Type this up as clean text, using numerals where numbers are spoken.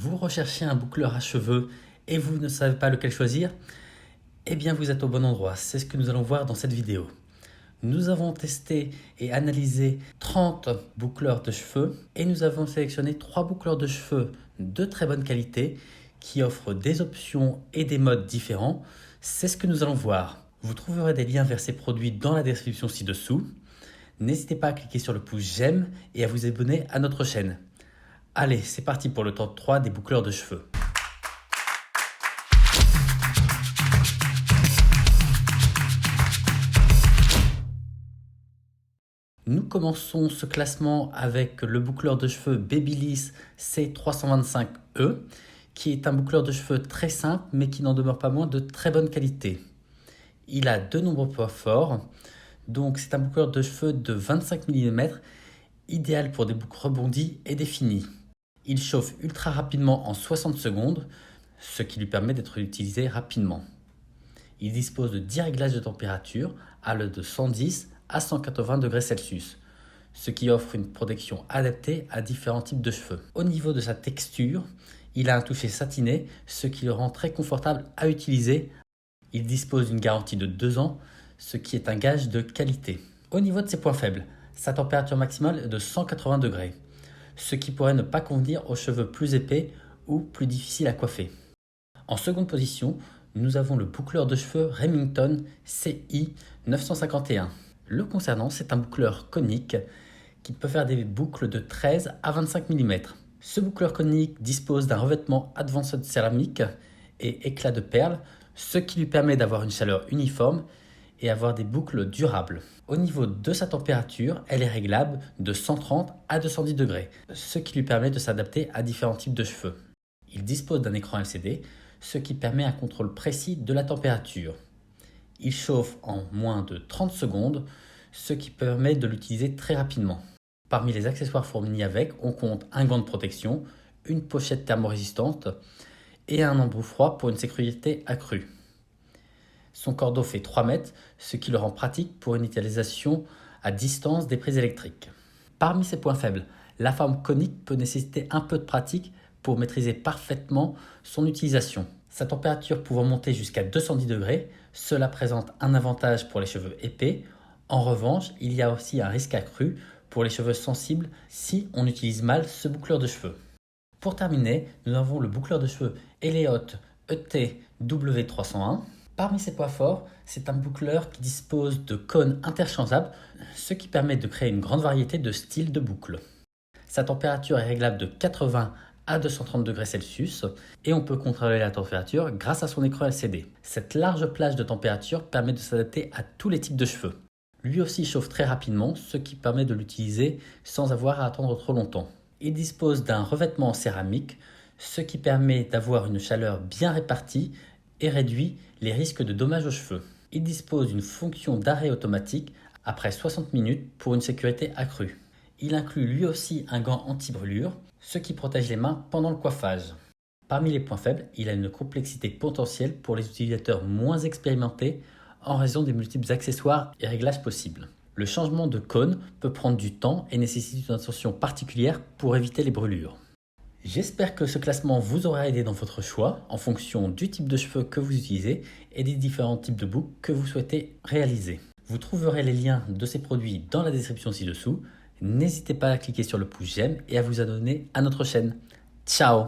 Vous recherchez un boucleur à cheveux et vous ne savez pas lequel choisir? Eh bien, vous êtes au bon endroit. C'est ce que nous allons voir dans cette vidéo. Nous avons testé et analysé 30 boucleurs de cheveux et nous avons sélectionné 3 boucleurs de cheveux de très bonne qualité qui offrent des options et des modes différents. C'est ce que nous allons voir. Vous trouverez des liens vers ces produits dans la description ci-dessous. N'hésitez pas à cliquer sur le pouce j'aime et à vous abonner à notre chaîne. Allez, c'est parti pour le top 3 des boucleurs de cheveux. Nous commençons ce classement avec le boucleur de cheveux Babyliss C325E, qui est un boucleur de cheveux très simple, mais qui n'en demeure pas moins de très bonne qualité. Il a de nombreux points forts, donc c'est un boucleur de cheveux de 25 mm, idéal pour des boucles rebondies et définies. Il chauffe ultra rapidement en 60 secondes, ce qui lui permet d'être utilisé rapidement. Il dispose de 10 réglages de température allant de 110 à 180 degrés Celsius, ce qui offre une protection adaptée à différents types de cheveux. Au niveau de sa texture, il a un toucher satiné, ce qui le rend très confortable à utiliser. Il dispose d'une garantie de 2 ans, ce qui est un gage de qualité. Au niveau de ses points faibles, sa température maximale est de 180 degrés, ce qui pourrait ne pas convenir aux cheveux plus épais ou plus difficiles à coiffer. En seconde position, nous avons le boucleur de cheveux Remington CI 951. Le concernant, c'est un boucleur conique qui peut faire des boucles de 13 à 25 mm. Ce boucleur conique dispose d'un revêtement Advanced céramique et éclat de perles, ce qui lui permet d'avoir une chaleur uniforme et avoir des boucles durables. Au niveau de sa température, elle est réglable de 130 à 210 degrés, ce qui lui permet de s'adapter à différents types de cheveux. Il dispose d'un écran LCD, ce qui permet un contrôle précis de la température. Il chauffe en moins de 30 secondes, ce qui permet de l'utiliser très rapidement. Parmi les accessoires fournis avec, on compte un gant de protection, une pochette thermorésistante et un embout froid pour une sécurité accrue. Son cordeau fait 3 mètres, ce qui le rend pratique pour une utilisation à distance des prises électriques. Parmi ses points faibles, la forme conique peut nécessiter un peu de pratique pour maîtriser parfaitement son utilisation. Sa température pouvant monter jusqu'à 210 degrés, cela présente un avantage pour les cheveux épais. En revanche, il y a aussi un risque accru pour les cheveux sensibles si on utilise mal ce boucleur de cheveux. Pour terminer, nous avons le boucleur de cheveux Elliott ET-W301. Parmi ses points forts, c'est un boucleur qui dispose de cônes interchangeables, ce qui permet de créer une grande variété de styles de boucles. Sa température est réglable de 80 à 230 degrés Celsius et on peut contrôler la température grâce à son écran LCD. Cette large plage de température permet de s'adapter à tous les types de cheveux. Lui aussi chauffe très rapidement, ce qui permet de l'utiliser sans avoir à attendre trop longtemps. Il dispose d'un revêtement en céramique, ce qui permet d'avoir une chaleur bien répartie et réduit les risques de dommages aux cheveux. Il dispose d'une fonction d'arrêt automatique après 60 minutes pour une sécurité accrue. Il inclut lui aussi un gant anti-brûlure, ce qui protège les mains pendant le coiffage. Parmi les points faibles, il a une complexité potentielle pour les utilisateurs moins expérimentés en raison des multiples accessoires et réglages possibles. Le changement de cône peut prendre du temps et nécessite une attention particulière pour éviter les brûlures. J'espère que ce classement vous aura aidé dans votre choix en fonction du type de cheveux que vous utilisez et des différents types de boucles que vous souhaitez réaliser. Vous trouverez les liens de ces produits dans la description ci-dessous. N'hésitez pas à cliquer sur le pouce j'aime et à vous abonner à notre chaîne. Ciao!